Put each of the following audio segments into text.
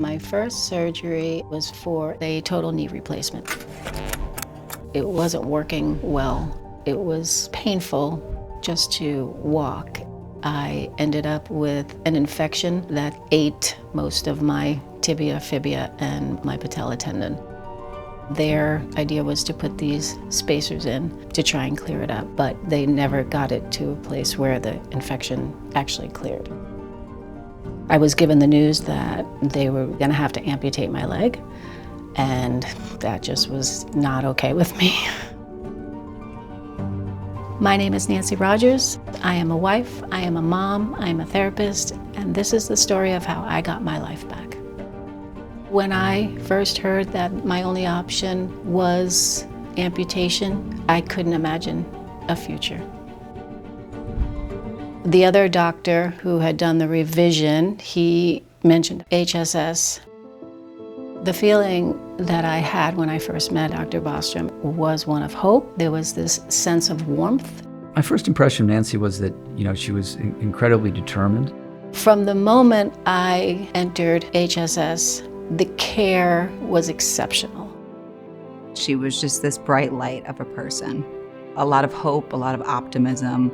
My first surgery was for a total knee replacement. It wasn't working well. It was painful just to walk. I ended up with an infection that ate most of my tibia, fibula, and my patella tendon. Their idea was to put these spacers in to try and clear it up, but they never got it to a place where the infection actually cleared. I was given the news that they were going to have to amputate my leg, and that just was not okay with me. My name is Nancy Rogers. I am a wife, I am a mom, I am a therapist, and this is the story of how I got my life back. When I first heard that my only option was amputation, I couldn't imagine a future. The other doctor who had done the revision, he mentioned HSS. The feeling that I had when I first met Dr. Bostrom was one of hope. There was this sense of warmth. My first impression of Nancy was that, she was incredibly determined. From the moment I entered HSS, the care was exceptional. She was just this bright light of a person. A lot of hope, a lot of optimism.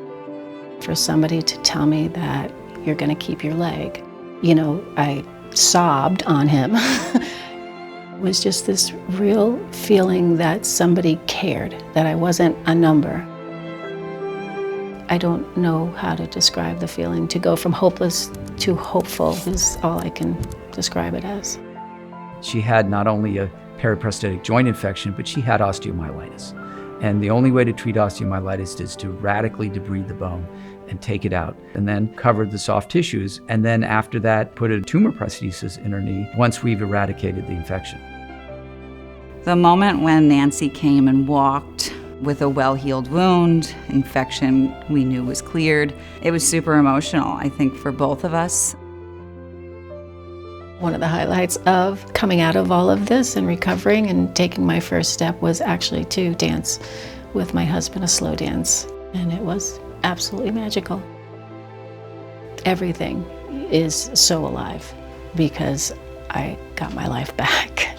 For somebody to tell me that you're going to keep your leg, I sobbed on him. It was just this real feeling that somebody cared, that I wasn't a number. I don't know how to describe the feeling. To go from hopeless to hopeful is all I can describe it as. She had not only a periprosthetic joint infection, but she had osteomyelitis. And the only way to treat osteomyelitis is to radically debride the bone and take it out, and then cover the soft tissues, and then after that, put a tumor prosthesis in her knee once we've eradicated the infection. The moment when Nancy came and walked with a well-healed wound, infection we knew was cleared, it was super emotional, I think, for both of us. One of the highlights of coming out of all of this and recovering and taking my first step was actually to dance with my husband, a slow dance, and it was absolutely magical. Everything is so alive because I got my life back.